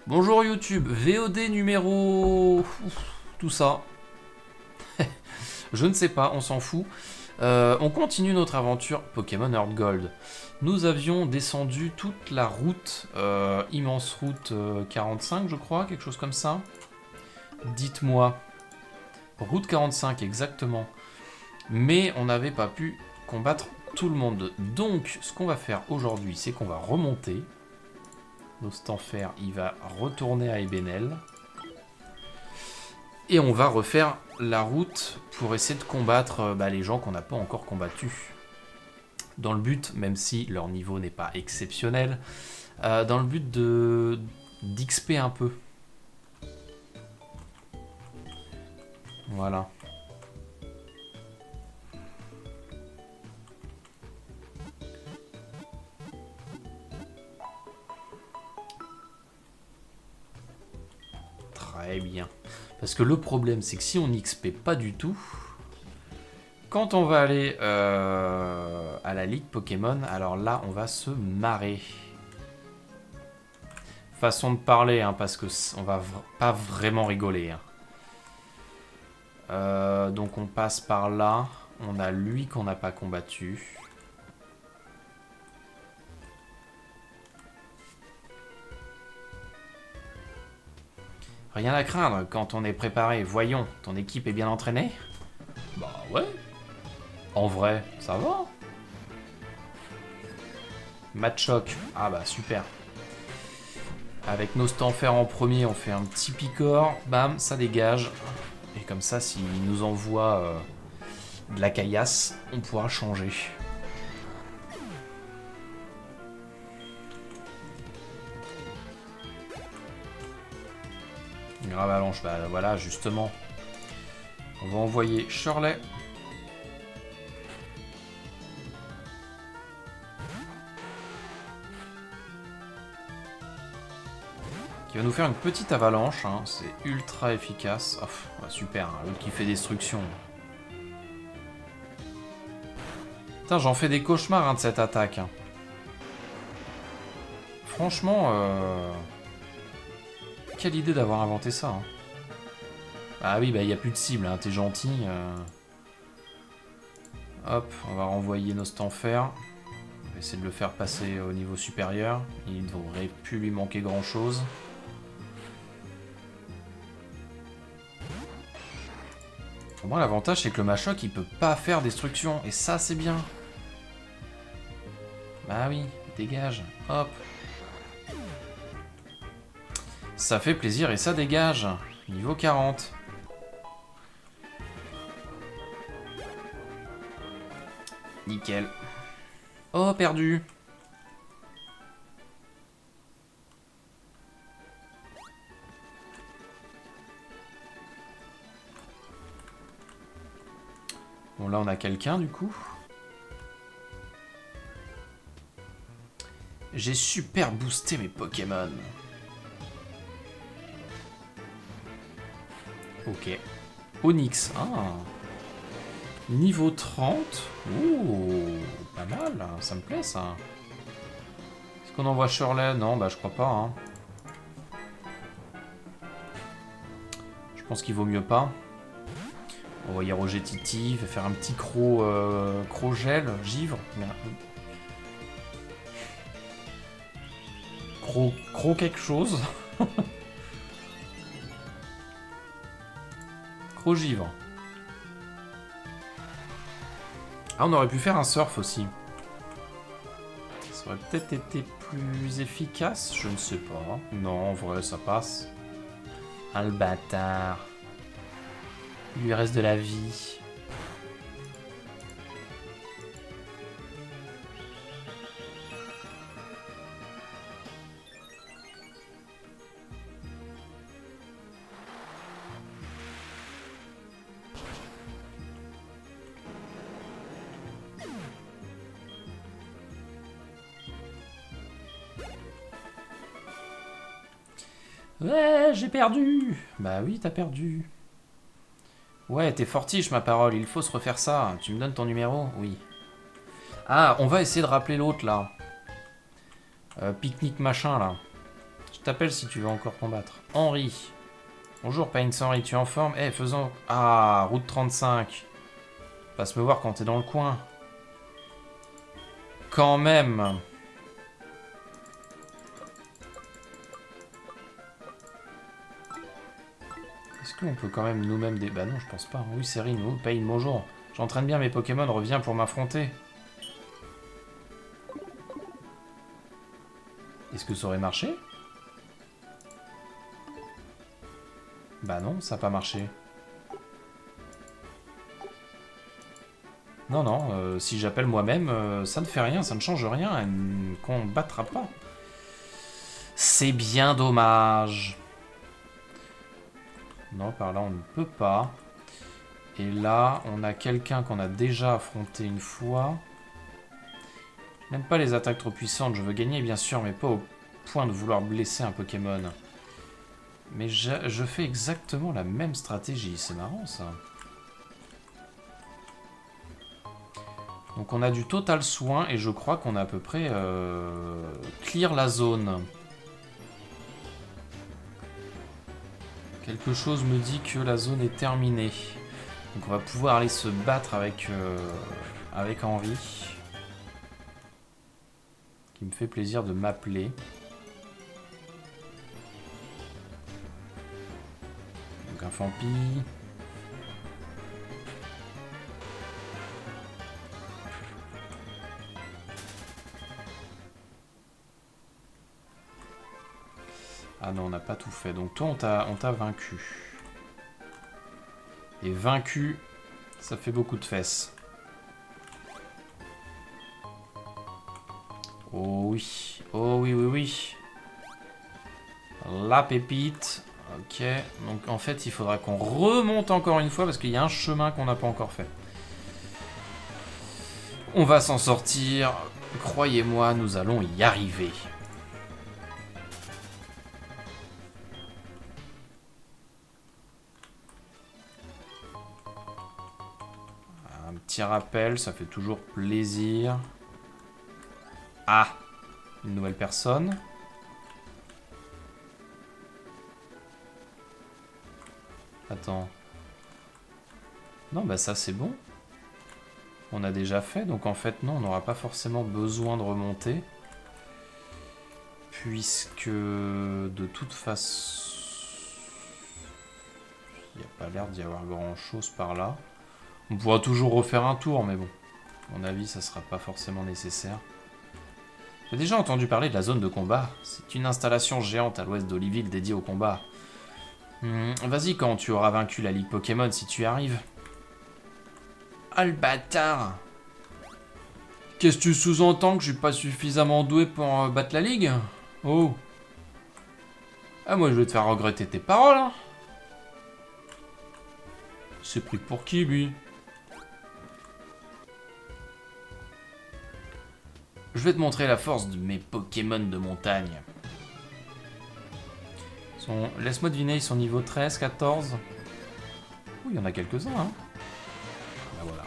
Bonjour YouTube, VOD numéro... tout ça. Je ne sais pas, on s'en fout. On continue notre aventure Pokémon Heart Gold. Nous avions descendu toute la route, immense route 45 je crois, quelque chose comme ça. Dites-moi. Route 45 exactement. Mais on n'avait pas pu combattre tout le monde. Donc ce qu'on va faire aujourd'hui, c'est qu'on va remonter. Nostanfer, il va retourner à Ebenel. Et on va refaire la route pour essayer de combattre les gens qu'on n'a pas encore combattus. Dans le but, même si leur niveau n'est pas exceptionnel, dans le but d'XP un peu. Voilà. Très bien. Parce que le problème, c'est que si on XP pas du tout, quand on va aller à la Ligue Pokémon, alors là, on va se marrer. Façon de parler, hein, parce que on va pas vraiment rigoler. Hein. Donc on passe par là. On a lui qu'on n'a pas combattu. Rien à craindre quand on est préparé. Voyons, ton équipe est bien entraînée? Bah ouais. En vrai, ça va. Match choc. Ah bah super. Avec Nostanfer en premier, on fait un petit picor. Bam, ça dégage. Et comme ça, s'il nous envoie de la caillasse, on pourra changer. Une avalanche, bah voilà, justement. On va envoyer Shirley. Qui va nous faire une petite avalanche, hein. C'est ultra efficace. Oh, ouais, super, hein. L'autre qui fait destruction. Putain, j'en fais des cauchemars hein, de cette attaque. Hein. Franchement, quelle idée d'avoir inventé ça. Hein. Ah oui, bah il n'y a plus de cible, hein. T'es gentil. Hop, on va renvoyer Nostanfer. On va essayer de le faire passer au niveau supérieur. Il ne devrait plus lui manquer grand chose. Au moins l'avantage c'est que le Machoc il peut pas faire destruction. Et ça c'est bien. Bah oui, dégage. Hop. Ça fait plaisir et ça dégage. Niveau 40. Nickel. Oh, perdu. Bon, là, on a quelqu'un, du coup. J'ai super boosté mes Pokémon. Ok. Onyx. Ah. Niveau 30. Ouh, pas mal. Ça me plaît, ça. Est-ce qu'on envoie Shirley? Non, bah, je crois pas. Hein. Je pense qu'il vaut mieux pas. Envoyer Roger Titi, faire un petit croc gel, givre. Croc quelque chose. Croc givre. Ah, on aurait pu faire un surf aussi. Ça aurait peut-être été plus efficace, je ne sais pas. Non, en vrai, ça passe. Ah, le bâtard. Il lui reste de la vie. Ouais, j'ai perdu. Bah oui, t'as perdu. Ouais, t'es fortiche, ma parole. Il faut se refaire ça. Tu me donnes ton numéro? Oui. Ah, on va essayer de rappeler l'autre, là. Pique-nique machin, là. Je t'appelle si tu veux encore combattre. Henri. Bonjour, Pains Henri, tu es en forme? Eh, faisons... Ah, route 35. Passe me voir quand t'es dans le coin. Quand même. Est-ce qu'on peut quand même nous-mêmes des... Bah non, je pense pas. Oui, c'est Rino. Pain, bonjour. J'entraîne bien mes Pokémon, reviens pour m'affronter. Est-ce que ça aurait marché? Bah non, ça n'a pas marché. Non, non, si j'appelle moi-même, ça ne fait rien, ça ne change rien, elle ne combattra pas. C'est bien dommage. Non, par là, on ne peut pas. Et là, on a quelqu'un qu'on a déjà affronté une fois. Je n'aime pas les attaques trop puissantes, je veux gagner, bien sûr, mais pas au point de vouloir blesser un Pokémon. Mais je fais exactement la même stratégie, c'est marrant, ça. Donc on a du total soin et je crois qu'on a à peu près clear la zone. Quelque chose me dit que la zone est terminée. Donc on va pouvoir aller se battre avec Henri. Qui me fait plaisir de m'appeler. Donc un Fampi. Ah non, on n'a pas tout fait. Donc toi, on t'a vaincu. Et vaincu, ça fait beaucoup de fesses. Oh oui. Oh oui, oui, oui. La pépite. Ok. Donc en fait, il faudra qu'on remonte encore une fois parce qu'il y a un chemin qu'on n'a pas encore fait. On va s'en sortir. Croyez-moi, nous allons y arriver. Un petit rappel, ça fait toujours plaisir. Ah, une nouvelle personne. Attends. Non, bah ça c'est bon. On a déjà fait, donc en fait non, on n'aura pas forcément besoin de remonter. Puisque de toute façon... Il n'y a pas l'air d'y avoir grand chose par là. On pourra toujours refaire un tour, mais bon. À mon avis, ça sera pas forcément nécessaire. J'ai déjà entendu parler de la zone de combat. C'est une installation géante à l'ouest d'Oliville dédiée au combat. Vas-y quand tu auras vaincu la Ligue Pokémon, si tu y arrives. Ah le bâtard! Qu'est-ce que tu sous-entends, que je suis pas suffisamment doué pour battre la Ligue? Oh! Ah moi je vais te faire regretter tes paroles, hein. C'est pris pour qui, lui? Je vais te montrer la force de mes Pokémon de montagne. Laisse-moi deviner, ils sont niveau 13, 14. Oui, il y en a quelques-uns, hein. Ah, voilà.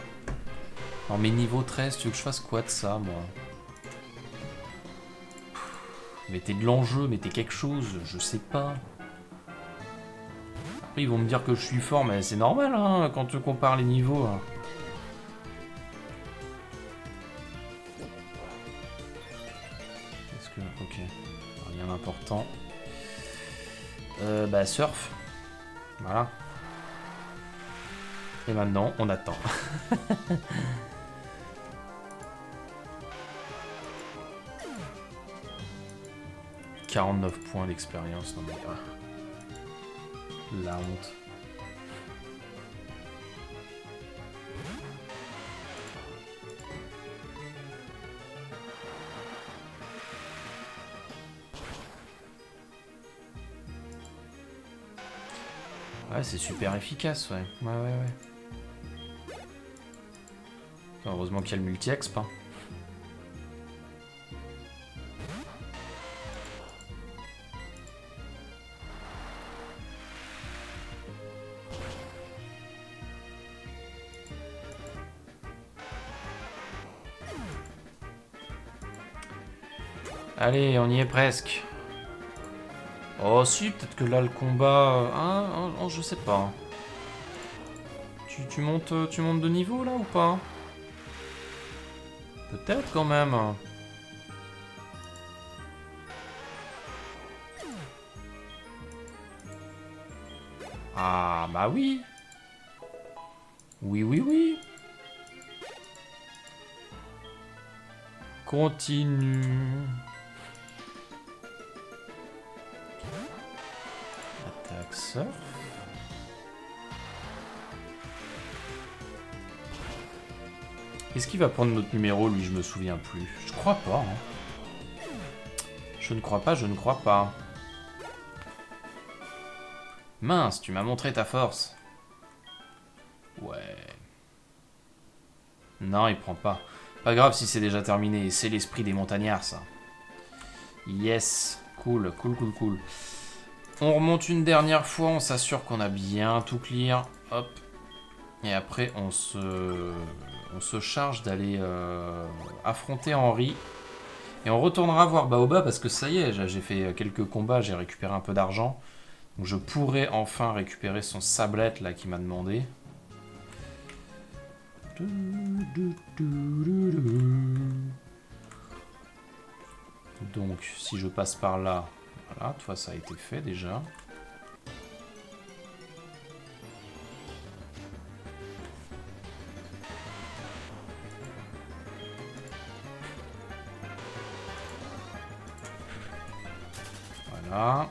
Alors, mes niveau 13, tu veux que je fasse quoi de ça, moi? Mettez de l'enjeu, mettez quelque chose, je sais pas. Après, ils vont me dire que je suis fort, mais c'est normal, hein, quand tu compares les niveaux. Hein. Est-ce que... Ok. Rien d'important. Bah, surf. Voilà. Et maintenant, on attend. 49 points d'expérience, non mais... La honte. Ouais, c'est super efficace, ouais. Ouais. Heureusement qu'il y a le multi-exp. Hein. Allez, on y est presque. Oh si, peut-être que là le combat... je sais pas. Tu montes de niveau là ou pas? Peut-être quand même. Ah bah oui. Oui, oui, oui. Continue. Attaque surf. Est-ce qu'il va prendre notre numéro, lui? Je me souviens plus. Je crois pas. Hein. Je ne crois pas, je ne crois pas. Mince, tu m'as montré ta force. Ouais. Non, il prend pas. Pas grave si c'est déjà terminé. C'est l'esprit des montagnards, ça. Yes. Cool, cool, cool, cool. On remonte une dernière fois. On s'assure qu'on a bien tout clear. Hop. Et après, on se charge d'aller affronter Henri. Et on retournera voir Baoba parce que ça y est, j'ai fait quelques combats, j'ai récupéré un peu d'argent. Donc je pourrais enfin récupérer son sablette là qui m'a demandé. Donc si je passe par là, voilà, toi ça a été fait déjà. Voilà.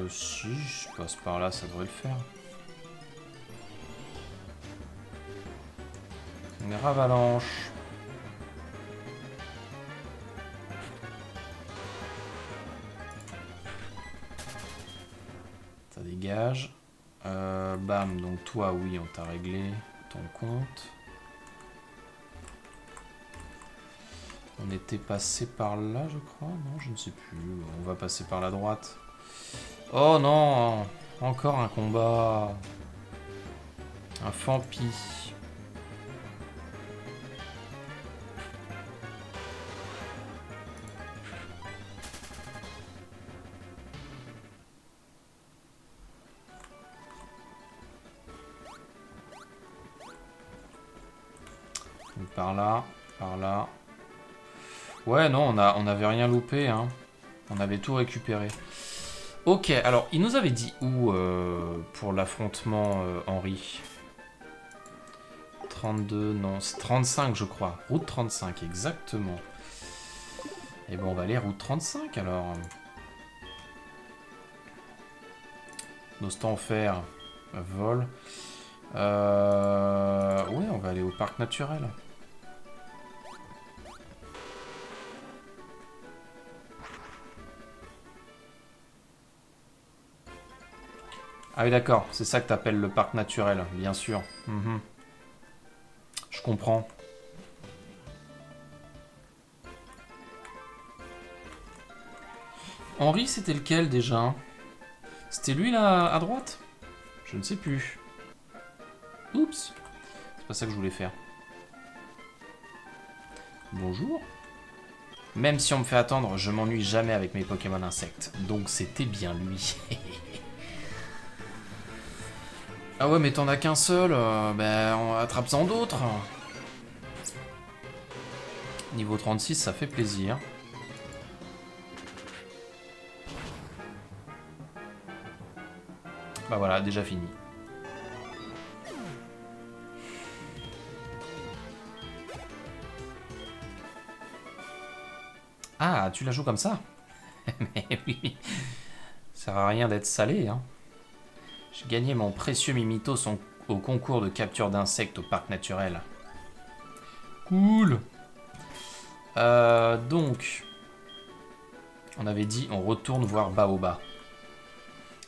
Si je passe par là, ça devrait le faire. Une ravalanche. Ça dégage. Bam, donc toi, oui, on t'a réglé ton compte. On était passé par là, je crois. Non, je ne sais plus. On va passer par la droite. Oh non! Encore un combat. Un Fampi. Donc par là, par là. Ouais, non, on n'avait rien loupé, hein. On avait tout récupéré. Ok, alors, il nous avait dit où pour l'affrontement Henri? 32, non, c'est 35, je crois. Route 35, exactement. Et bon, on va aller route 35, alors. Nostanfer, vol. Ouais, on va aller au parc naturel. Ah oui, d'accord, c'est ça que t'appelles le parc naturel, bien sûr. Je comprends. Henri, c'était lequel déjà? C'était lui là à droite? Je ne sais plus. Oups. C'est pas ça que je voulais faire. Bonjour. Même si on me fait attendre, je m'ennuie jamais avec mes Pokémon insectes. Donc c'était bien lui. Ah ouais, mais t'en as qu'un seul, ben on attrape-en d'autres. Niveau 36, ça fait plaisir. Bah voilà, déjà fini. Ah, tu la joues comme ça? Mais oui, ça sert à rien d'être salé, hein. J'ai gagné mon précieux Mimito au concours de capture d'insectes au parc naturel. Cool. Donc, on avait dit on retourne voir Baoba.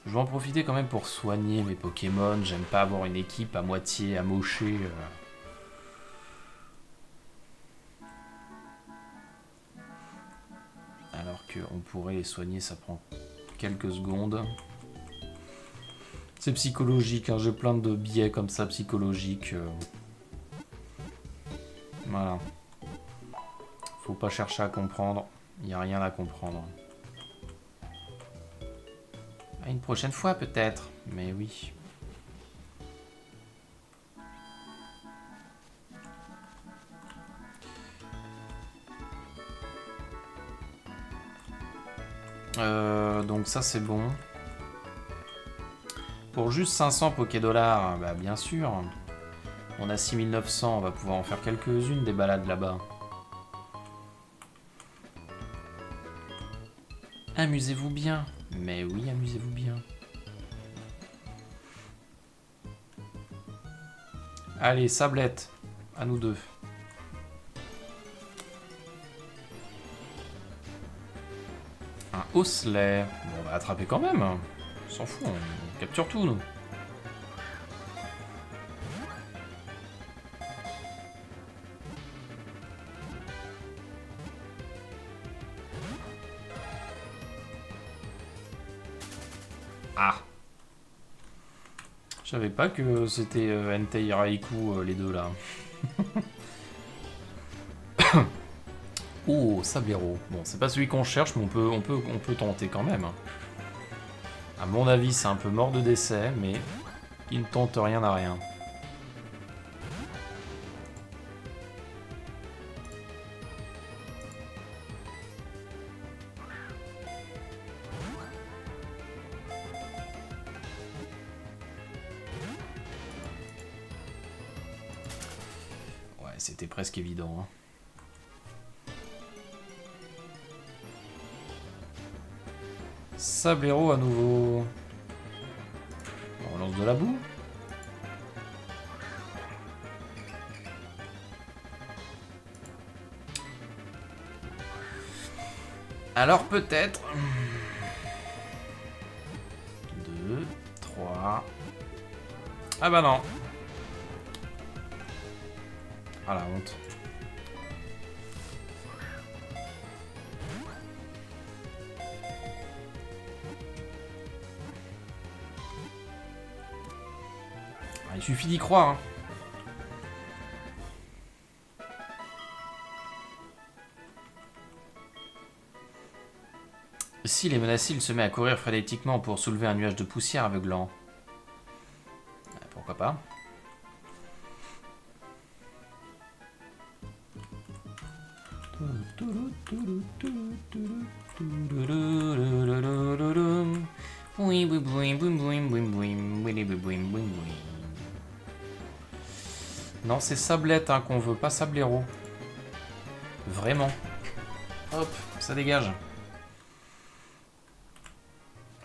Je vais en profiter quand même pour soigner mes Pokémon. J'aime pas avoir une équipe à moitié amochée. Alors qu'on pourrait les soigner, ça prend quelques secondes. C'est psychologique, hein, j'ai plein de biais comme ça psychologiques. Voilà. Faut pas chercher à comprendre. Il n'y a rien à comprendre. À une prochaine fois peut-être, mais oui. Donc ça c'est bon. Pour juste 500 Pokédollars, bah bien sûr. On a 6900, on va pouvoir en faire quelques-unes des balades là-bas. Amusez-vous bien. Mais oui, amusez-vous bien. Allez, Sablette. À nous deux. Un Osselet. Bon, on va attraper quand même. On s'en fout, on capture tout, nous. Ah. Je savais pas que c'était Entei Raikou, les deux, là. Oh, Sablero. Bon, c'est pas celui qu'on cherche, mais on peut tenter quand même. À mon avis, c'est un peu mort de décès, mais il ne tente rien à rien. Ouais, c'était presque évident, hein. Sablero à nouveau. On lance de la boue. Alors peut-être... 2, 3... Ah bah non. Ah la honte. Il suffit d'y croire, hein. Si les menacés, il se met à courir frénétiquement pour soulever un nuage de poussière aveuglant. Pourquoi pas? Non, c'est Sablette hein, qu'on veut, pas Sablero. Vraiment. Hop, ça dégage.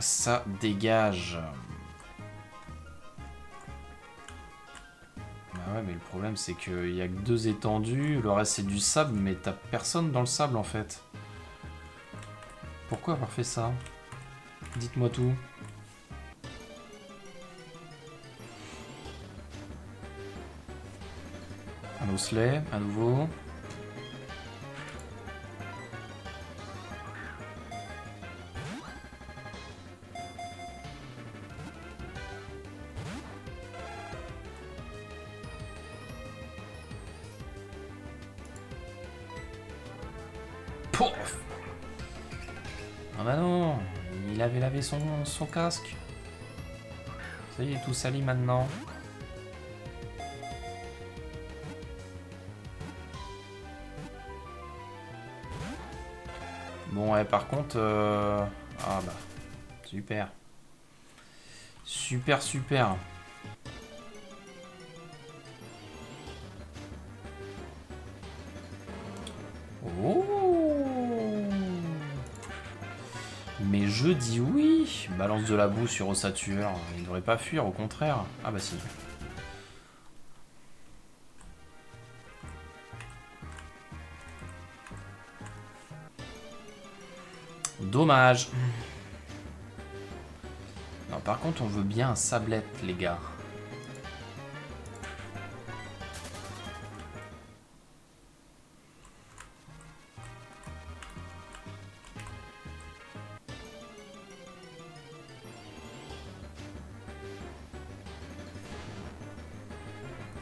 Ça dégage. Ah ouais, mais le problème c'est qu'il y a que 2 étendues, le reste c'est du sable, mais t'as personne dans le sable en fait. Pourquoi avoir fait ça? Dites-moi tout. Un Osselet, à nouveau. Pouf! Ah bah non, il avait lavé son casque. Ça y est, il est tout sali maintenant. Bon, ouais, par contre... Ah bah, super. Super, super. Oh! Mais je dis oui. Balance de la boue sur Ossature. Il ne devrait pas fuir, au contraire. Ah bah si. Dommage. Non, par contre, on veut bien un Sablette, les gars.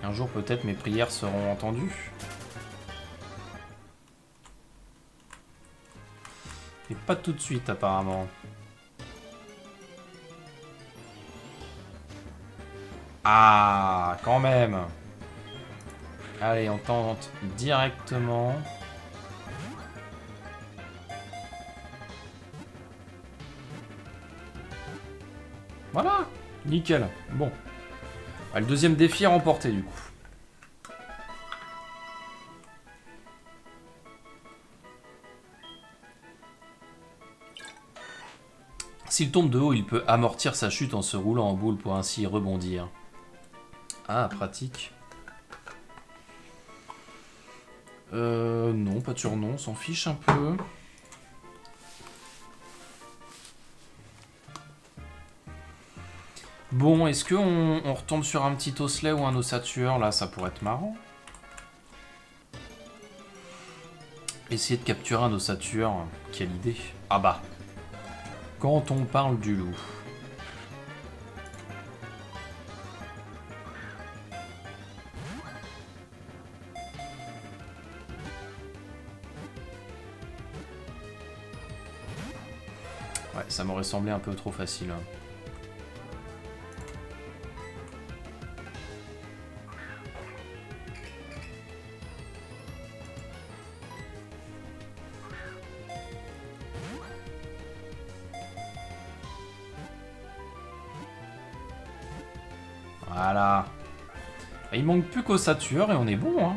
Un jour, peut-être, mes prières seront entendues. Et pas tout de suite, apparemment. Ah, quand même. Allez, on tente directement. Voilà, nickel. Bon. Ah, le deuxième défi est remporté, du coup. S'il tombe de haut, il peut amortir sa chute en se roulant en boule pour ainsi rebondir. Ah, pratique. Non, pas de surnom, on s'en fiche un peu. Bon, est-ce qu'on retombe sur un petit osselet ou un ossature? Là, ça pourrait être marrant. Essayer de capturer un ossature. Quelle idée. Ah bah. Quand on parle du loup. Ouais, ça m'aurait semblé un peu trop facile. Voilà. Il manque plus qu'ossature et on est bon, hein.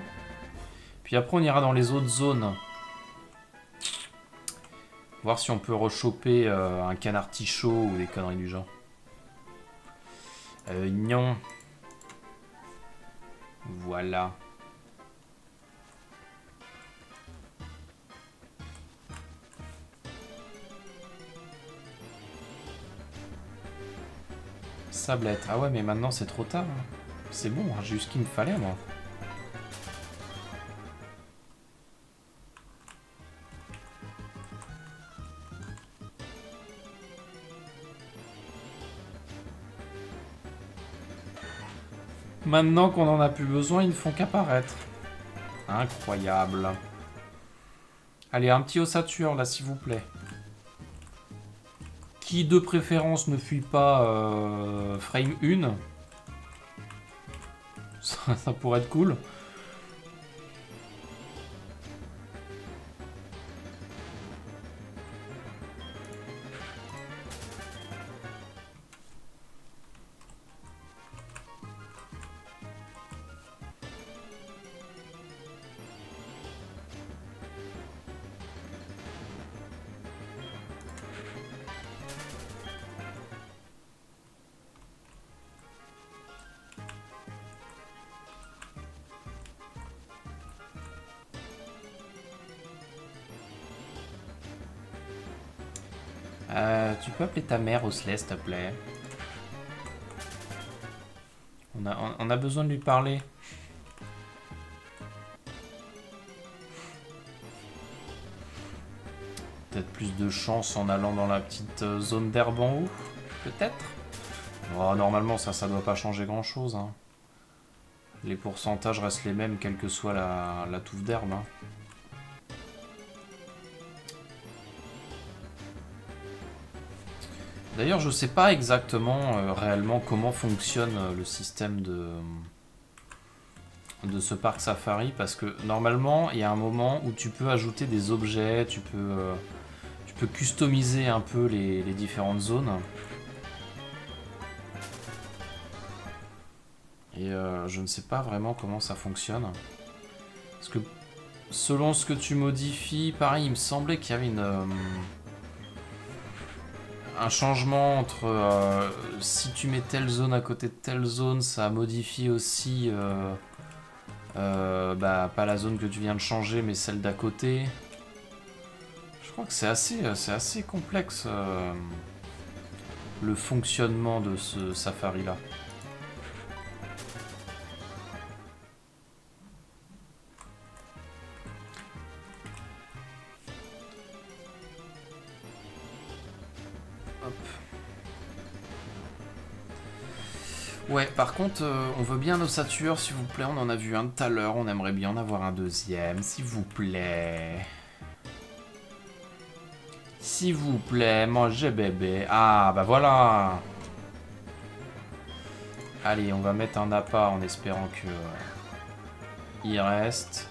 Puis après, on ira dans les autres zones. Voir si on peut rechoper un canard tichot ou des conneries du genre. Non. Voilà. Sablette. Ah ouais, mais maintenant c'est trop tard. Hein. C'est bon, hein, j'ai eu ce qu'il me fallait, moi. Maintenant qu'on en a plus besoin, ils ne font qu'apparaître. Incroyable. Allez, un petit ossature, là, s'il vous plaît. Qui, de préférence, ne fuit pas frame 1. Ça pourrait être cool. Tu peux appeler ta mère Osselet, s'il te plaît. On a besoin de lui parler. Peut-être plus de chance en allant dans la petite zone d'herbe en haut. Peut-être. Oh, normalement, ça doit pas changer grand-chose. Hein. Les pourcentages restent les mêmes, quelle que soit la touffe d'herbe. Hein. D'ailleurs, je sais pas exactement réellement comment fonctionne le système de ce parc safari, parce que normalement, il y a un moment où tu peux ajouter des objets, tu peux customiser un peu les différentes zones. Et je ne sais pas vraiment comment ça fonctionne. Parce que selon ce que tu modifies, pareil, il me semblait qu'il y avait un changement entre si tu mets telle zone à côté de telle zone, ça modifie aussi pas la zone que tu viens de changer, mais celle d'à côté. Je crois que c'est assez complexe le fonctionnement de ce safari là. Ouais, par contre, on veut bien l'ossature, s'il vous plaît. On en a vu un tout à l'heure. On aimerait bien en avoir un deuxième, s'il vous plaît. S'il vous plaît, mangez bébé. Ah, bah voilà. Allez, on va mettre un appât en espérant que... il reste.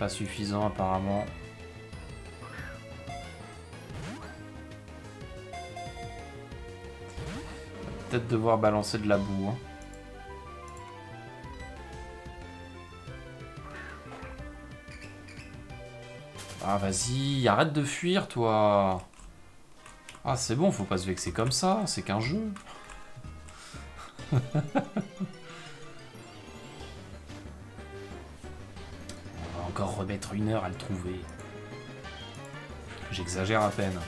Pas suffisant apparemment. Peut-être devoir balancer de la boue. Hein. Ah vas-y, arrête de fuir toi. Ah c'est bon, faut pas se vexer comme ça, c'est qu'un jeu. On va encore remettre 1 heure à le trouver. J'exagère à peine.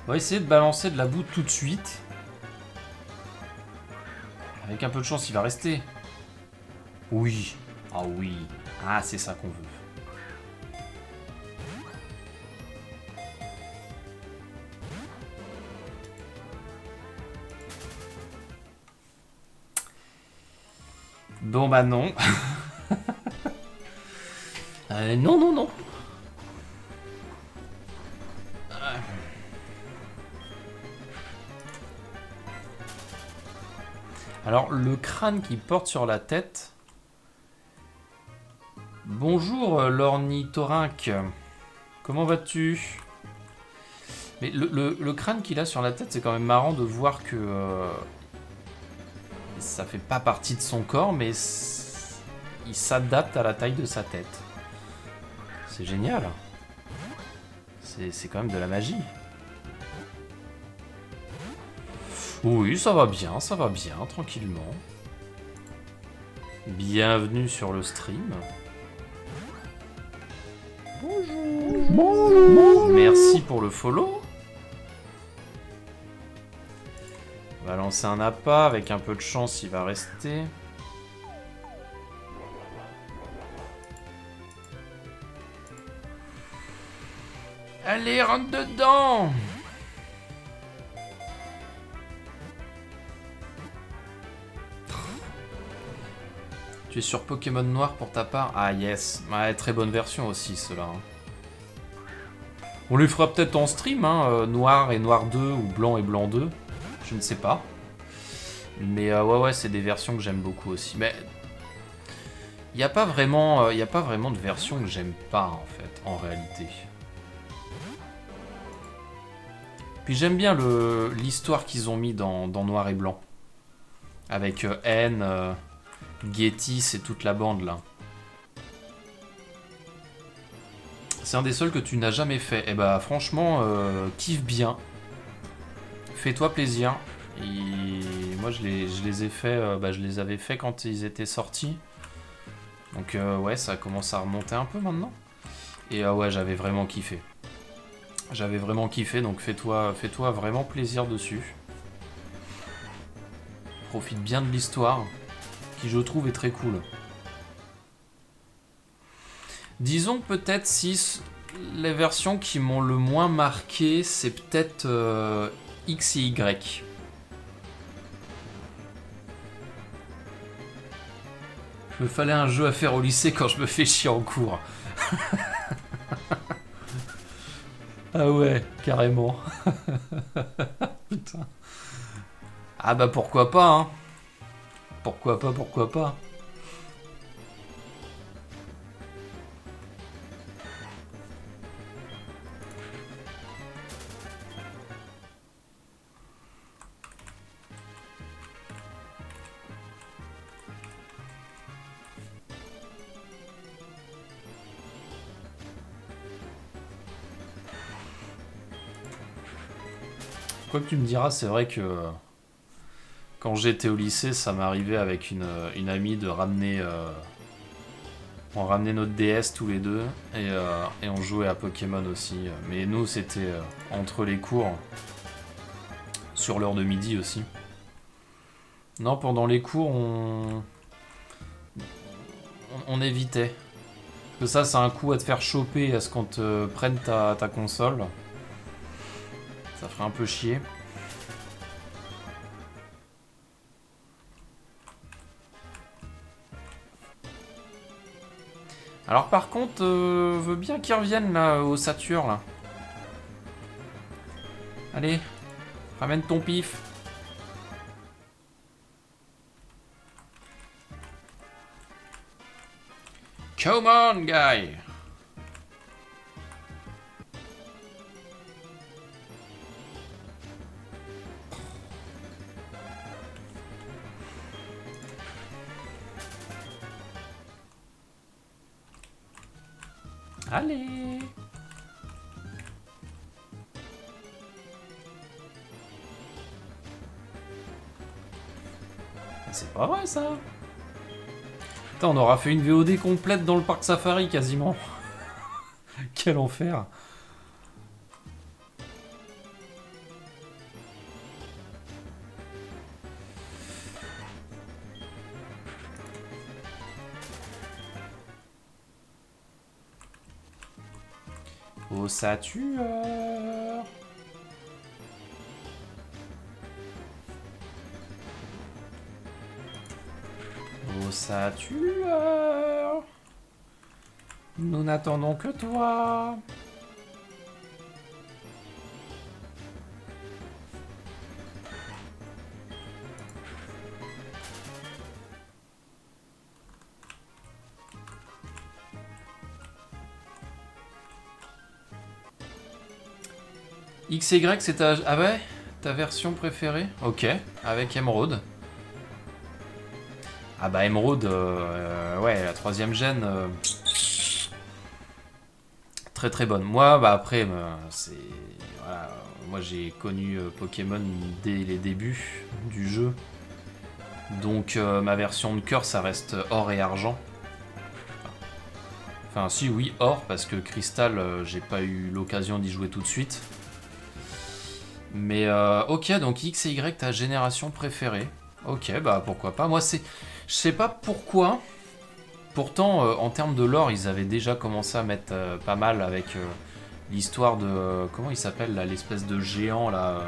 On va essayer de balancer de la boue tout de suite. Avec un peu de chance, il va rester. Oui. Ah oui. Ah, c'est ça qu'on veut. Bon bah non. Non, non, non. Alors, le crâne qui porte sur la tête... Bonjour, l'ornithorynque. Comment vas-tu? Mais le crâne qu'il a sur la tête, c'est quand même marrant de voir que... ça fait pas partie de son corps, mais il s'adapte à la taille de sa tête. C'est génial. C'est quand même de la magie. Oui, ça va bien, tranquillement. Bienvenue sur le stream. Bonjour. Bonjour. Merci pour le follow. On va lancer un appât, avec un peu de chance, il va rester. Allez, rentre dedans. Tu es sur Pokémon Noir pour ta part? Ah yes, ouais, très bonne version aussi cela. On les fera peut-être en stream, hein, Noir et Noir 2 ou Blanc et Blanc 2. Je ne sais pas. Mais ouais, c'est des versions que j'aime beaucoup aussi. Mais il n'y a pas vraiment de version que j'aime pas en fait, en réalité. Puis j'aime bien l'histoire qu'ils ont mis dans Noir et Blanc. Avec N, Getis et toute la bande là. C'est un des seuls que tu n'as jamais fait. Et bah franchement, kiffe bien. Fais-toi plaisir. Et moi je les ai fait, je les avais fait quand ils étaient sortis. Donc ouais, ça commence à remonter un peu maintenant. Et ouais, j'avais vraiment kiffé. Donc fais-toi vraiment plaisir dessus. Profite bien de l'histoire, qui je trouve est très cool. Disons peut-être si les versions qui m'ont le moins marqué, c'est peut-être X et Y. Il me fallait un jeu à faire au lycée quand je me fais chier en cours. Ah ouais, carrément. Putain. Ah bah pourquoi pas, hein. Pourquoi pas. Quoi que tu me diras, c'est vrai que quand j'étais au lycée, ça m'arrivait avec une amie de ramener... on ramenait notre DS tous les deux et on jouait à Pokémon aussi. Mais nous, c'était entre les cours, sur l'heure de midi aussi. Non, pendant les cours, on évitait. Parce que ça, c'est un coup à te faire choper à ce qu'on te prenne ta console. Ça ferait un peu chier. Alors par contre, veux bien qu'ils reviennent là au Saturne là. Allez, ramène ton pif. Come on, guy. Allez. C'est pas vrai ça. Putain, on aura fait une VOD complète dans le parc safari quasiment. Quel enfer. Au Saturne. Au Saturne. Nous n'attendons que toi. XY, c'est ta... Ah ouais, ta version préférée? Ok, avec Emerald. Ah bah Emerald, ouais, la 3ème gène... très très bonne. Moi, bah après, c'est... Voilà, moi j'ai connu Pokémon dès les débuts du jeu. Donc ma version de cœur, ça reste or et argent. Enfin si, oui, or, parce que Crystal, j'ai pas eu l'occasion d'y jouer tout de suite. Mais ok, donc X et Y, ta génération préférée. Ok, bah pourquoi pas. Moi, c'est... Je sais pas pourquoi. Pourtant, en termes de lore, ils avaient déjà commencé à mettre pas mal avec l'histoire de... comment il s'appelle, là, l'espèce de géant, là,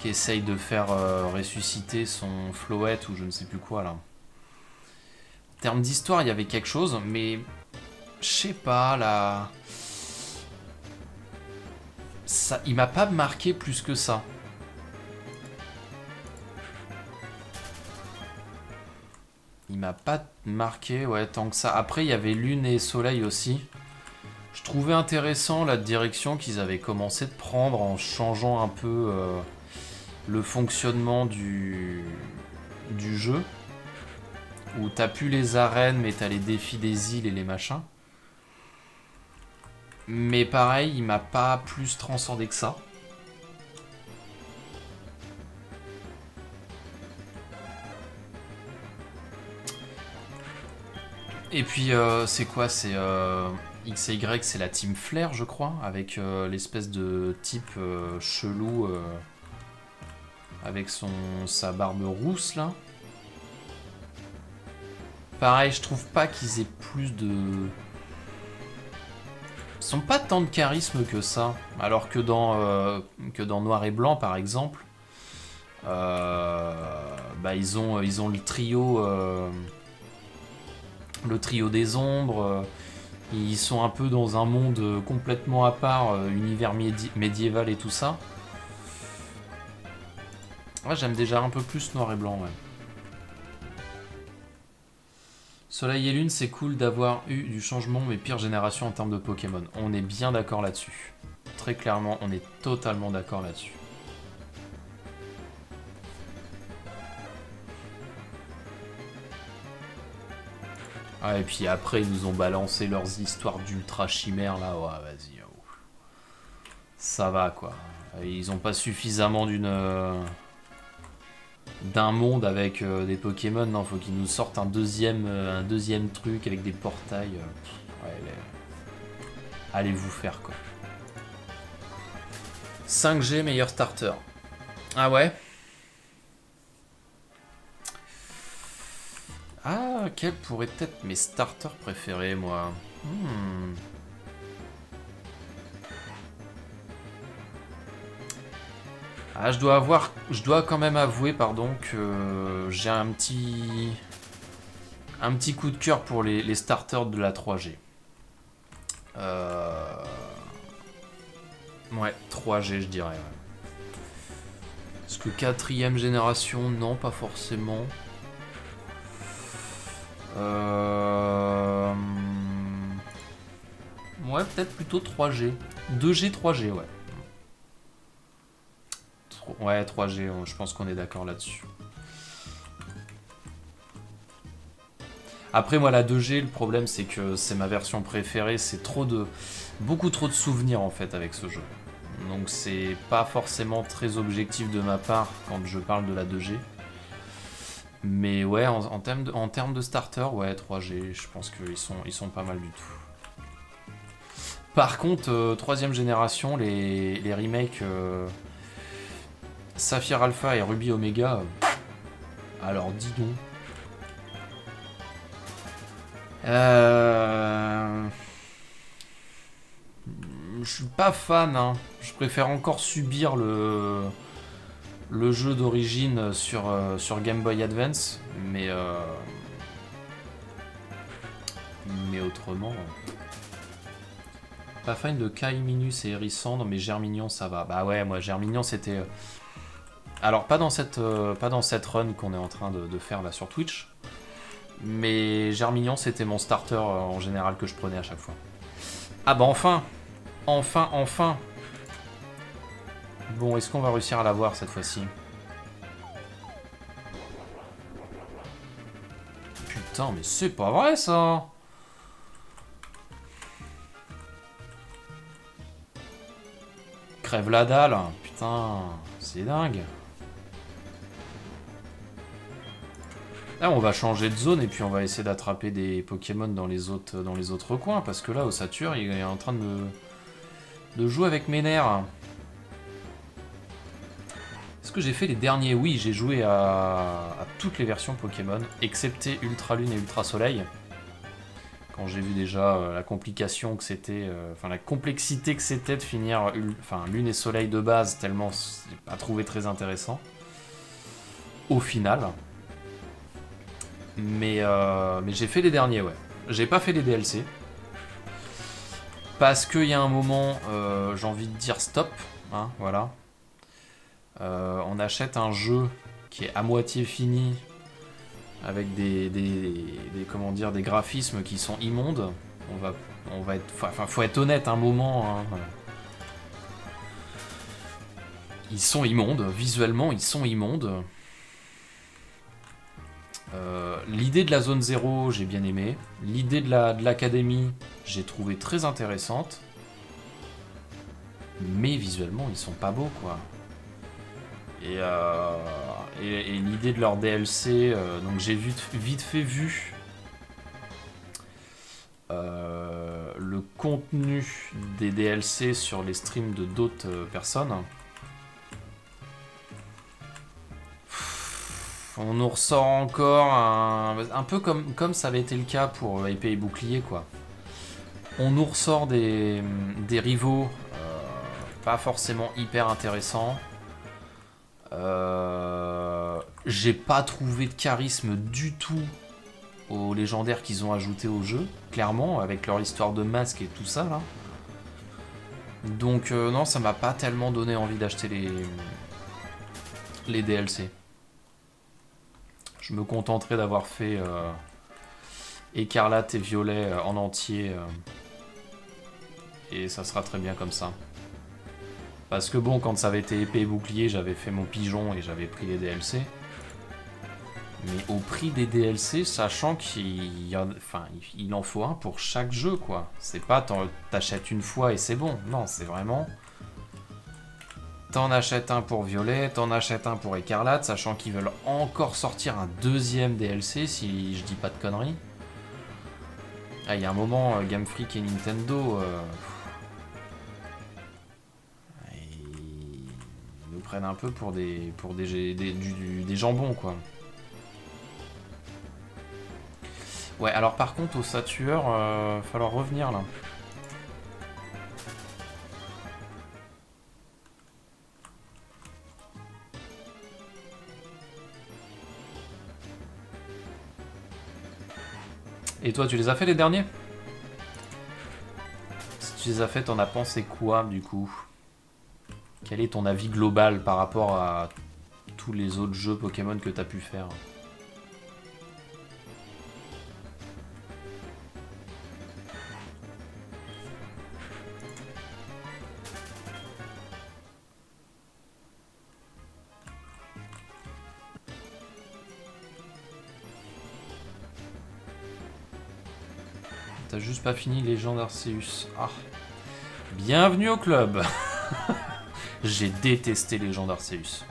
qui essaye de faire ressusciter son Floette ou je ne sais plus quoi, là. En termes d'histoire, il y avait quelque chose, mais... Je sais pas, là... Ça, il m'a pas marqué plus que ça. Il m'a pas marqué, ouais, tant que ça. Après, il y avait Lune et Soleil aussi. Je trouvais intéressant la direction qu'ils avaient commencé de prendre en changeant un peu le fonctionnement du jeu. Où t'as plus les arènes, mais t'as les défis des îles et les machins. Mais pareil, il m'a pas plus transcendé que ça. Et puis, c'est quoi? C'est X et Y, c'est la team Flair, je crois, avec l'espèce de type chelou avec sa barbe rousse, là. Pareil, je trouve pas qu'ils aient plus de... Ils sont pas tant de charisme que ça. Alors que dans Noir et Blanc, par exemple, bah ils ont le trio... le trio des ombres, ils sont un peu dans un monde complètement à part, univers médiéval et tout ça. Ouais, j'aime déjà un peu plus Noir et Blanc, ouais. Soleil et Lune, c'est cool d'avoir eu du changement, mais pire génération en termes de Pokémon. On est bien d'accord là-dessus. Très clairement, on est totalement d'accord là-dessus. Ah, et puis après, ils nous ont balancé leurs histoires d'ultra chimères là. Ouais, vas-y. Oh. Ça va quoi. Ils ont pas suffisamment d'un monde avec des Pokémon. Non, faut qu'ils nous sortent un deuxième truc avec des portails. Ouais, allez vous faire quoi. 5G meilleur starter. Ah ouais. Ah, quels pourraient être mes starters préférés, moi? Ah, je dois quand même avouer, pardon, que j'ai un petit coup de cœur pour les starters de la 3G. Ouais, 3G, je dirais. Ouais. Est-ce que 4ème génération? Non, pas forcément. Ouais, peut-être plutôt 3G. 2G, 3G, ouais. Ouais, 3G, je pense qu'on est d'accord là-dessus. Après, moi, la 2G, le problème, c'est que c'est ma version préférée. C'est beaucoup trop de souvenirs, en fait, avec ce jeu. Donc, c'est pas forcément très objectif de ma part quand je parle de la 2G. Mais ouais, en termes de starter, ouais, 3G, je pense qu'ils sont pas mal du tout. Par contre, 3ème génération, les remakes Saphir Alpha et Ruby Omega, alors dis donc. Je suis pas fan, hein. Je préfère encore subir le jeu d'origine sur Game Boy Advance, mais autrement. Pas fan de Kai Minus et Hérissandre, mais Germignon ça va. Bah ouais, moi Germignon c'était. Alors pas dans cette run qu'on est en train de faire là sur Twitch, mais Germignon c'était mon starter en général que je prenais à chaque fois. Ah bah enfin. Bon, est-ce qu'on va réussir à l'avoir cette fois-ci? Putain, mais c'est pas vrai ça! Crève la dalle, putain, c'est dingue. Là, on va changer de zone et puis on va essayer d'attraper des Pokémon dans les autres coins, parce que là, Ossature, il est en train de jouer avec mes nerfs. Est-ce que j'ai fait les derniers? Oui, j'ai joué à toutes les versions Pokémon, excepté Ultra Lune et Ultra Soleil. Quand j'ai vu déjà la complication que c'était, la complexité que c'était de finir Lune et Soleil de base, tellement j'ai pas trouvé très intéressant. Au final. Mais j'ai fait les derniers, ouais. J'ai pas fait les DLC. Parce qu'il y a un moment, j'ai envie de dire stop. Hein, voilà. On achète un jeu qui est à moitié fini avec des graphismes qui sont immondes. Faut être honnête un moment. Hein. Ils sont immondes, visuellement ils sont immondes. L'idée de la zone 0, j'ai bien aimé. L'idée de l'académie, j'ai trouvé très intéressante. Mais visuellement, ils sont pas beaux, quoi. Et l'idée de leur DLC, donc j'ai vite fait vu le contenu des DLC sur les streams de d'autres personnes. On nous ressort encore un peu comme ça avait été le cas pour épée et bouclier, quoi. On nous ressort des rivaux pas forcément hyper intéressants. J'ai pas trouvé de charisme du tout aux légendaires qu'ils ont ajouté au jeu, clairement, avec leur histoire de masque et tout ça là. Donc non, ça m'a pas tellement donné envie d'acheter les DLC. Je me contenterai d'avoir fait Écarlate et Violet en entier. Et ça sera très bien comme ça. Parce que bon, quand ça avait été épée et bouclier, j'avais fait mon pigeon et j'avais pris les DLC. Mais au prix des DLC, sachant qu'il en faut un pour chaque jeu, quoi. C'est pas t'achètes une fois et c'est bon. Non, c'est vraiment... T'en achètes un pour Violet, t'en achètes un pour Écarlate, sachant qu'ils veulent encore sortir un deuxième DLC, si je dis pas de conneries. Ah, il y a un moment, Game Freak et Nintendo... ils nous prennent un peu pour des jambons, quoi. Ouais, alors par contre, au Saturn, va falloir revenir, là. Et toi, tu les as fait les derniers? Si tu les as fait, t'en as pensé quoi, du coup? Quel est ton avis global par rapport à tous les autres jeux Pokémon que t'as pu faire? T'as juste pas fini Légende Arceus. Ah. Bienvenue au club. J'ai détesté Légende Arceus.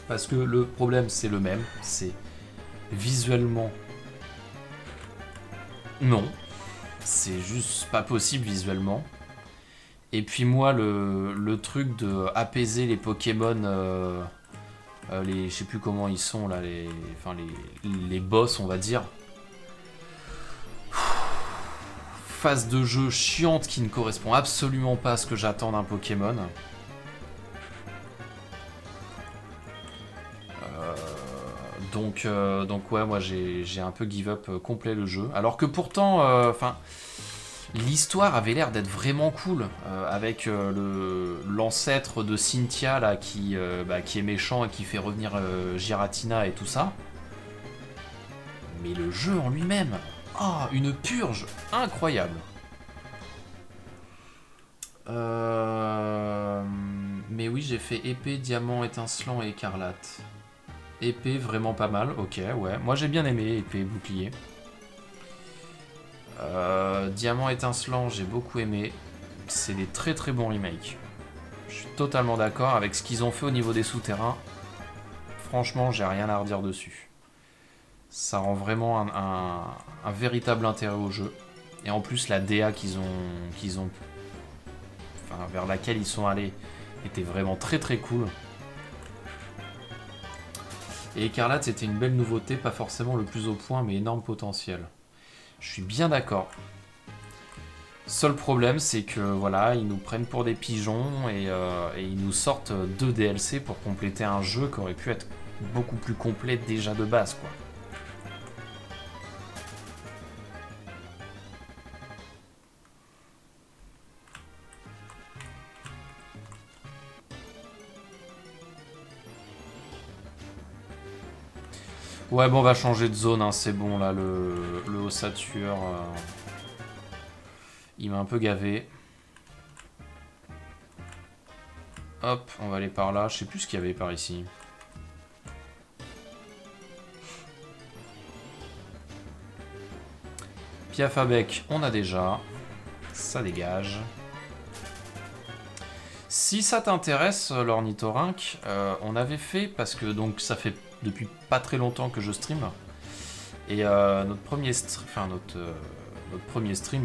Parce que le problème c'est le même, c'est visuellement non, c'est juste pas possible visuellement. Et puis moi le truc de apaiser les Pokémon, je sais plus comment ils sont là, les boss on va dire. Phase de jeu chiante qui ne correspond absolument pas à ce que j'attends d'un Pokémon. Donc ouais, moi j'ai un peu give up complet le jeu. Alors que pourtant, l'histoire avait l'air d'être vraiment cool, avec l'ancêtre de Cynthia là qui est méchant et qui fait revenir Giratina et tout ça. Mais le jeu en lui-même, une purge incroyable. Mais oui, j'ai fait épée, diamant, étincelant et écarlate. Épée, vraiment pas mal, ok, ouais. Moi j'ai bien aimé épée, bouclier. Diamant étincelant, j'ai beaucoup aimé. C'est des très très bons remakes. Je suis totalement d'accord avec ce qu'ils ont fait au niveau des souterrains. Franchement, j'ai rien à redire dessus. Ça rend vraiment un véritable intérêt au jeu. Et en plus, la DA vers laquelle ils sont allés était vraiment très très cool. Et Écarlate, c'était une belle nouveauté, pas forcément le plus au point, mais énorme potentiel. Je suis bien d'accord. Seul problème, c'est que voilà, ils nous prennent pour des pigeons et ils nous sortent 2 DLC pour compléter un jeu qui aurait pu être beaucoup plus complet déjà de base, quoi. Ouais, bon, on va changer de zone, hein, c'est bon, là, le ossature, il m'a un peu gavé. Hop, on va aller par là, je sais plus ce qu'il y avait par ici. Piafabec, on a déjà, ça dégage. Si ça t'intéresse, l'ornithorynque, on avait fait, parce que donc ça fait depuis pas très longtemps que je stream, et notre premier stream,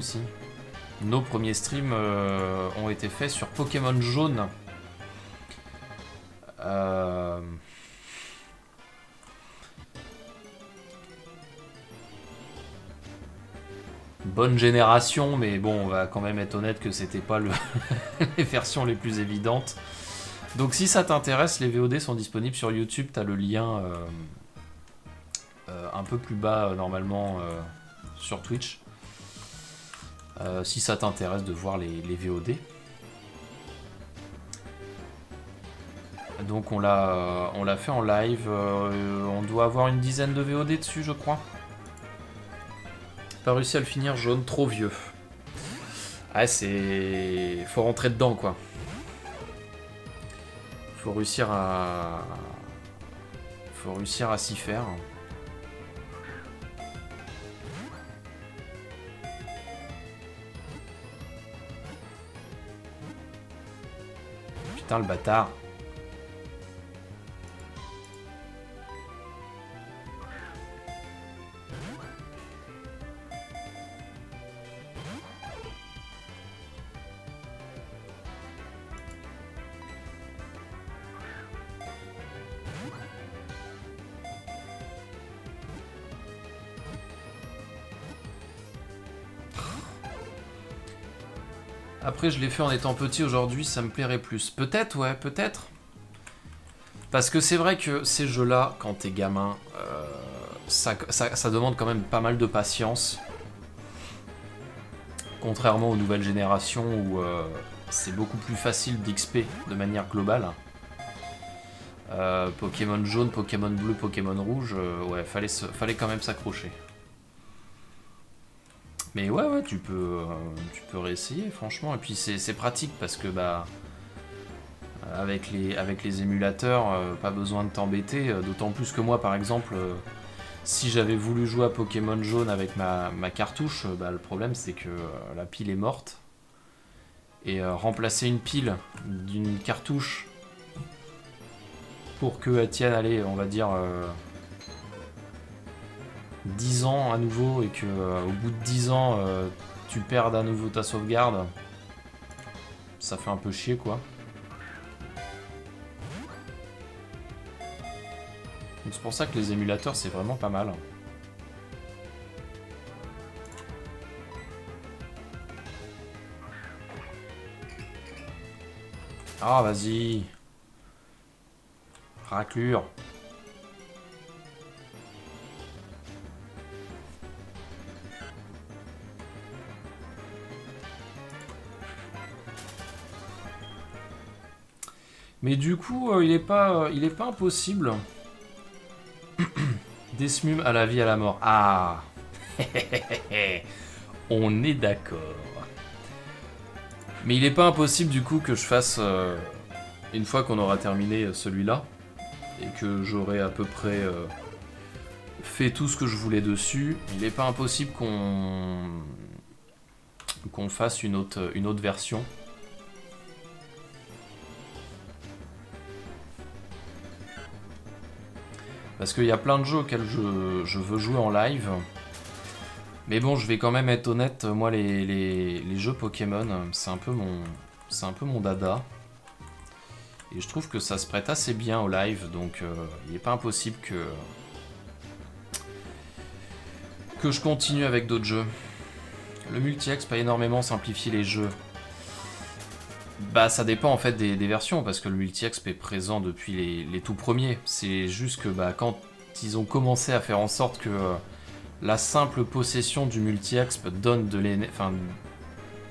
si, nos premiers streams ont été faits sur Pokémon Jaune. Bonne génération, mais bon, on va quand même être honnête que c'était pas les versions les plus évidentes. Donc si ça t'intéresse, les VOD sont disponibles sur YouTube, t'as le lien un peu plus bas normalement sur Twitch. Si ça t'intéresse de voir les VOD. Donc on l'a fait en live, on doit avoir une dizaine de VOD dessus je crois. Pas réussi à le finir, Jaune, trop vieux. Ah, c'est... Faut rentrer dedans, quoi. Faut réussir à s'y faire. putain, le bâtard. Après, je l'ai fait en étant petit, aujourd'hui, ça me plairait plus. Peut-être, ouais, peut-être. Parce que c'est vrai que ces jeux-là, quand t'es gamin, ça demande quand même pas mal de patience. Contrairement aux nouvelles générations où c'est beaucoup plus facile d'XP de manière globale. Pokémon jaune, Pokémon bleu, Pokémon rouge, ouais, fallait quand même s'accrocher. Mais ouais, tu peux réessayer, franchement. Et puis c'est pratique parce que bah avec les émulateurs, pas besoin de t'embêter. D'autant plus que moi, par exemple, si j'avais voulu jouer à Pokémon jaune avec ma cartouche, bah, le problème c'est que la pile est morte. Et remplacer une pile d'une cartouche pour qu'elle tienne, allez, on va dire 10 ans à nouveau, et que au bout de 10 ans tu perdes à nouveau ta sauvegarde, ça fait un peu chier quoi. Donc c'est pour ça que les émulateurs c'est vraiment pas mal. Ah vas-y, raclure. Mais du coup, il est pas impossible. Desmum à la vie, à la mort. Ah. On est d'accord. Mais il est pas impossible du coup que je fasse, une fois qu'on aura terminé celui-là, et que j'aurai à peu près fait tout ce que je voulais dessus, il est pas impossible qu'on fasse une autre version. Parce qu'il y a plein de jeux auxquels je veux jouer en live. Mais bon, je vais quand même être honnête, moi les jeux Pokémon, c'est un peu mon dada. Et je trouve que ça se prête assez bien au live, donc il n'est pas impossible que je continue avec d'autres jeux. Le multi-exp a énormément simplifié les jeux. Bah ça dépend en fait des versions, parce que le multi-exp est présent depuis les tout premiers. C'est juste que bah, quand ils ont commencé à faire en sorte que la simple possession du multi-exp donne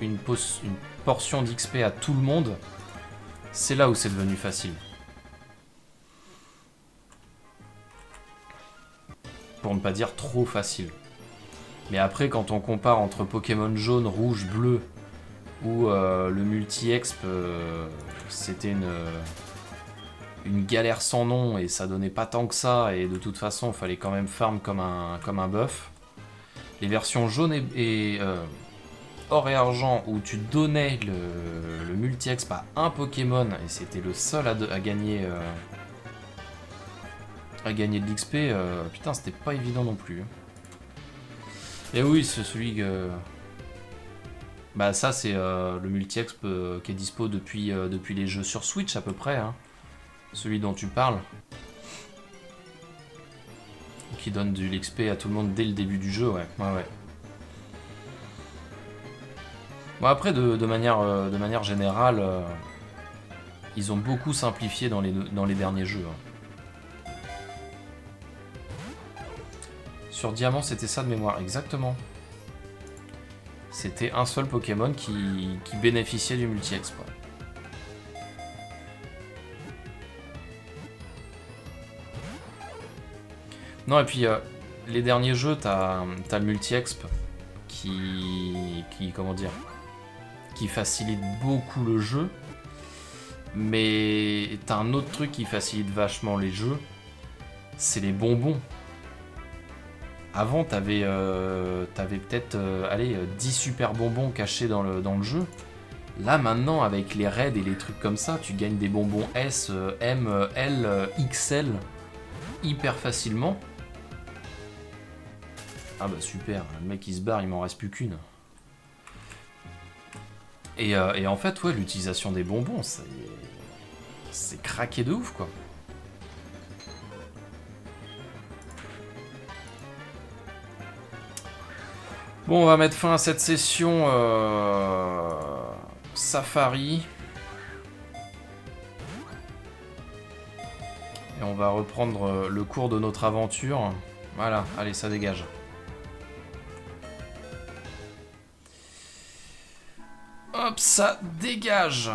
une portion d'XP à tout le monde, c'est là où c'est devenu facile. Pour ne pas dire trop facile. Mais après, quand on compare entre Pokémon jaune, rouge, bleu, où le multi-exp, c'était une galère sans nom, et ça donnait pas tant que ça, et de toute façon, il fallait quand même farm comme un bœuf. Les versions jaune et or et argent, où tu donnais le multi-exp à un Pokémon, et c'était le seul à gagner de l'XP, putain, c'était pas évident non plus. Et oui, c'est celui que... Bah ça c'est le multi-exp qui est dispo depuis les jeux sur Switch à peu près, hein. Celui dont tu parles. Qui donne de l'XP à tout le monde dès le début du jeu, ouais. Bon après de manière générale, ils ont beaucoup simplifié dans les derniers jeux, hein. Sur Diamant c'était ça de mémoire, exactement. C'était un seul Pokémon qui bénéficiait du multi-exp. Non, et puis les derniers jeux, t'as le multi-exp qui facilite beaucoup le jeu. Mais t'as un autre truc qui facilite vachement les jeux, c'est les bonbons. Avant, t'avais peut-être 10 super bonbons cachés dans le jeu. Là, maintenant, avec les raids et les trucs comme ça, tu gagnes des bonbons S, M, L, XL hyper facilement. Ah bah super, le mec il se barre, il m'en reste plus qu'une. Et en fait, ouais, l'utilisation des bonbons, c'est craqué de ouf, quoi. Bon, on va mettre fin à cette session Safari. Et on va reprendre le cours de notre aventure. Voilà, allez, ça dégage. Hop, ça dégage.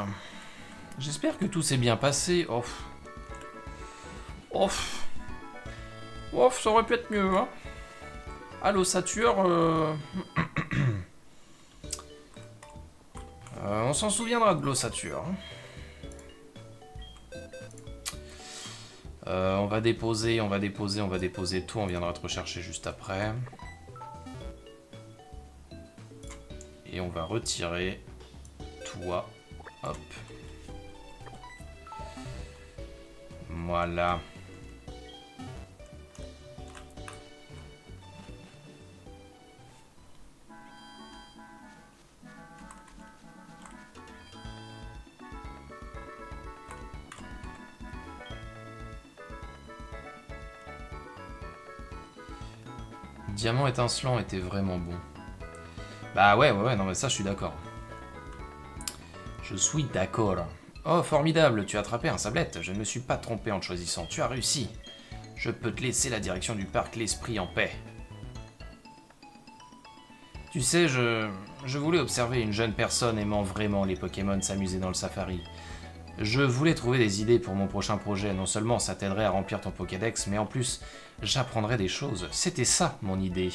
J'espère que tout s'est bien passé. Off. Off. Off, ça aurait pu être mieux, hein. Ah, l'ossature... on s'en souviendra de l'ossature. On va déposer tout. On viendra te rechercher juste après. Et on va retirer toi. Hop. Voilà. Diamant étincelant était vraiment bon. Bah ouais, non mais ça je suis d'accord. Je suis d'accord. Oh, formidable, tu as attrapé un sablette. Je ne me suis pas trompé en te choisissant. Tu as réussi. Je peux te laisser la direction du parc L'Esprit en paix. Tu sais, je voulais observer une jeune personne aimant vraiment les Pokémon s'amuser dans le safari. Je voulais trouver des idées pour mon prochain projet. Non seulement ça t'aiderait à remplir ton Pokédex, mais en plus, j'apprendrais des choses. C'était ça, mon idée.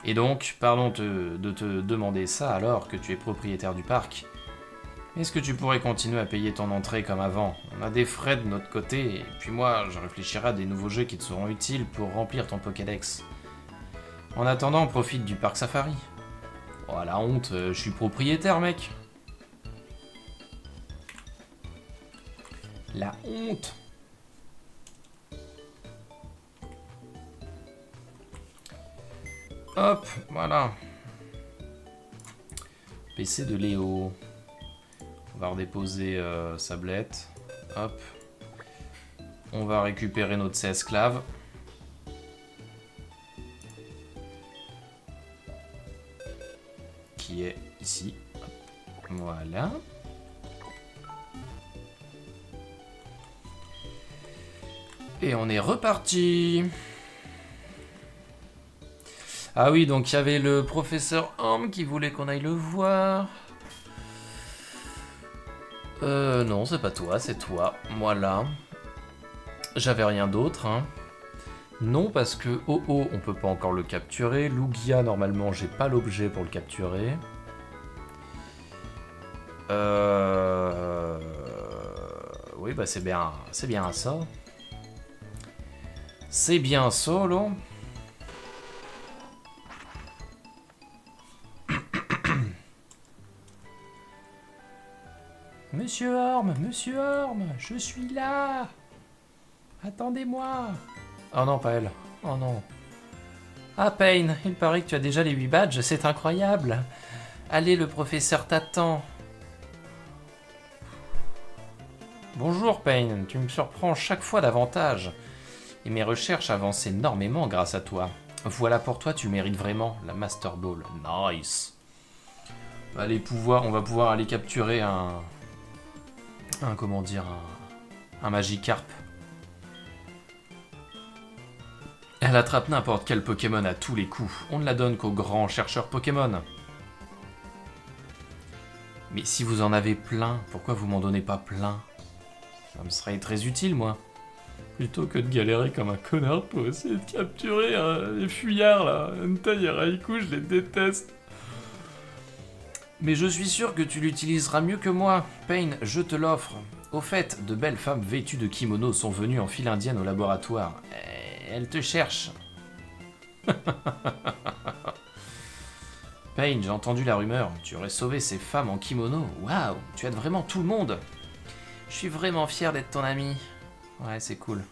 Et donc, pardon de te demander ça alors que tu es propriétaire du parc. Est-ce que tu pourrais continuer à payer ton entrée comme avant? On a des frais de notre côté, et puis moi, je réfléchirai à des nouveaux jeux qui te seront utiles pour remplir ton Pokédex. En attendant, profite du parc Safari. Oh, la honte, je suis propriétaire, mec. La honte. Hop, voilà. PC de Léo. On va redéposer Sablette. Hop. On va récupérer notre esclave. Qui est ici. Voilà. Et on est reparti. Ah oui, donc il y avait le professeur Homme qui voulait qu'on aille le voir. Non, c'est pas toi, c'est toi. Voilà. J'avais rien d'autre, hein. Non, parce que Oh, on peut pas encore le capturer. Lugia, normalement, j'ai pas l'objet pour le capturer. Oui, bah c'est bien ça. C'est bien solo. Monsieur Orme, je suis là. Attendez-moi. Oh non, pas elle. Oh non. Ah, Pain, il paraît que tu as déjà les 8 badges, c'est incroyable. Allez, le professeur t'attend. Bonjour, Pain, tu me surprends chaque fois davantage. Et mes recherches avancent énormément grâce à toi. Voilà, pour toi, tu mérites vraiment la Master Ball. Nice. On va pouvoir aller capturer un Magikarp. Elle attrape n'importe quel Pokémon à tous les coups. On ne la donne qu'aux grands chercheurs Pokémon. Mais si vous en avez plein, pourquoi vous m'en donnez pas plein? Ça me serait très utile, moi. Plutôt que de galérer comme un connard pour essayer de capturer les fuyards, là. Entei et Raikou, je les déteste. Mais je suis sûr que tu l'utiliseras mieux que moi. Pain, je te l'offre. Au fait, de belles femmes vêtues de kimono sont venues en file indienne au laboratoire. Elles te cherchent. Pain, j'ai entendu la rumeur. Tu aurais sauvé ces femmes en kimono. Waouh, tu aides vraiment tout le monde. Je suis vraiment fier d'être ton ami. Ouais, c'est cool.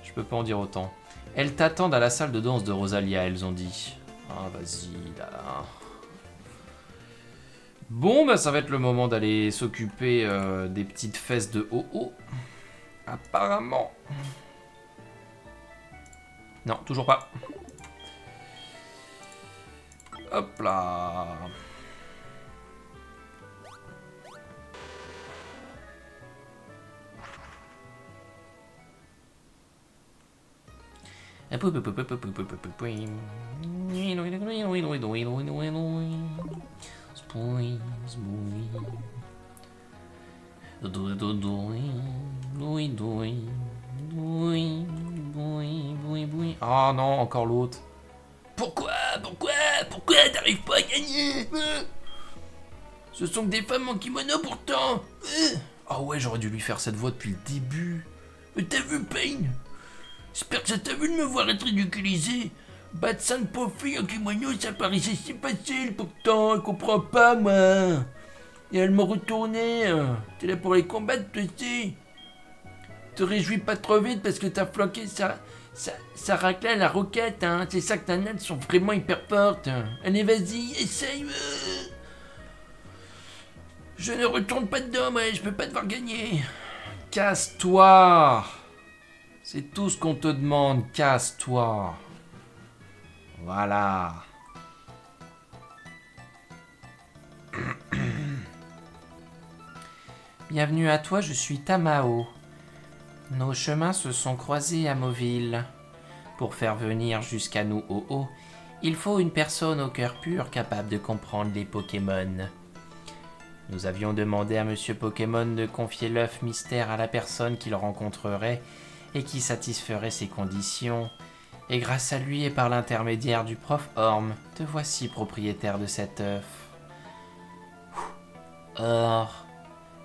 Je peux pas en dire autant. Elles t'attendent à la salle de danse de Rosalia, elles ont dit. Ah, vas-y, là. Bon, bah ça va être le moment d'aller s'occuper des petites fesses de Ho-Oh. Apparemment. Non, toujours pas. Hop là. Oh non, encore l'autre. Pourquoi t'arrives pas à gagner? Ce sont que des femmes en kimono pourtant. Ah ouais, j'aurais dû lui faire cette voix depuis le début. Mais t'as vu, Pain? J'espère que ça t'a vu de me voir être ridiculisé. Battre 5 pauvres filles en kimono, ça paraissait si facile pourtant, elle comprend pas, moi. Et elles m'ont retourné. T'es là pour les combattre, tu sais. Te réjouis pas trop vite parce que t'as flanqué ça raclait à la roquette, hein. C'est ça que t'as elles sont vraiment hyper fortes. Allez, vas-y, essaye. Je ne retourne pas dedans, moi, je peux pas devoir gagner. Casse-toi. C'est tout ce qu'on te demande, casse-toi. Voilà. Bienvenue à toi, je suis Tamao. Nos chemins se sont croisés à Mauville. Pour faire venir jusqu'à nous Ho-Oh, il faut une personne au cœur pur capable de comprendre les Pokémon. Nous avions demandé à Monsieur Pokémon de confier l'œuf mystère à la personne qu'il rencontrerait et qui satisferait ses conditions. Et grâce à lui et par l'intermédiaire du prof Orm, te voici propriétaire de cet œuf. Or,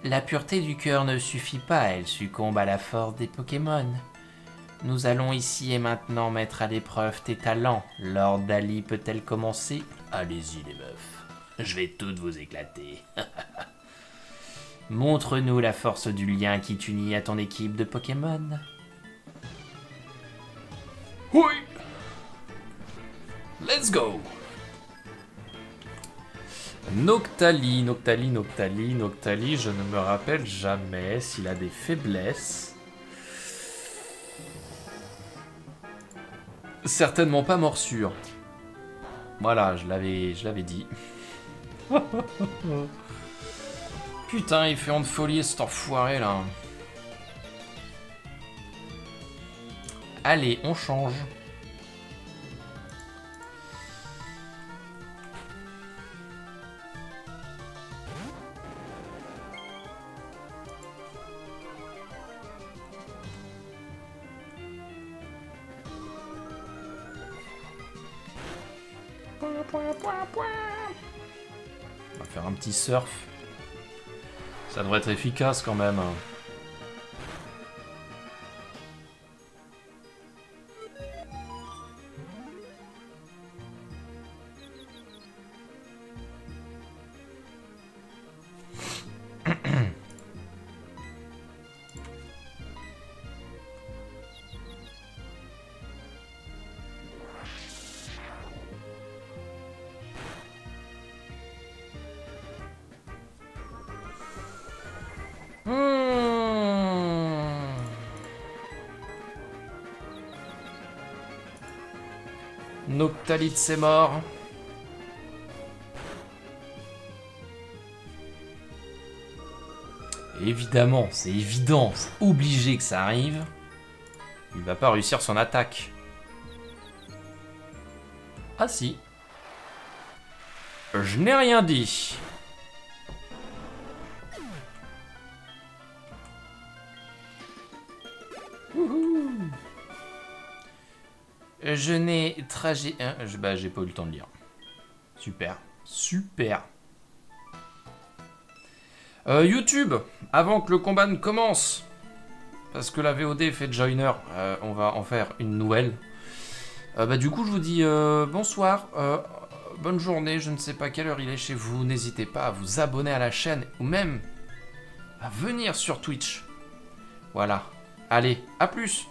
la pureté du cœur ne suffit pas, elle succombe à la force des Pokémon. Nous allons ici et maintenant mettre à l'épreuve tes talents. Lord Dali peut-elle commencer? Allez-y les meufs, je vais toutes vous éclater. Montre-nous la force du lien qui t'unit à ton équipe de Pokémon. Oui. Let's go. Noctali, je ne me rappelle jamais s'il a des faiblesses. Certainement pas morsure. Voilà, je l'avais dit. Putain, il fait honte de folie cet enfoiré là. Allez, on change. On va faire un petit surf. Ça devrait être efficace quand même. Noctalite, c'est mort. Évidemment, c'est évident, c'est obligé que ça arrive. Il va pas réussir son attaque. Ah si. Je n'ai rien dit. Je n'ai tragique. Bah, j'ai pas eu le temps de lire. Super. Super. YouTube, avant que le combat ne commence, parce que la VOD fait de joiner, on va en faire une nouvelle. Bah, du coup, je vous dis bonsoir. bonne journée, je ne sais pas quelle heure il est chez vous. N'hésitez pas à vous abonner à la chaîne ou même à venir sur Twitch. Voilà. Allez, à plus!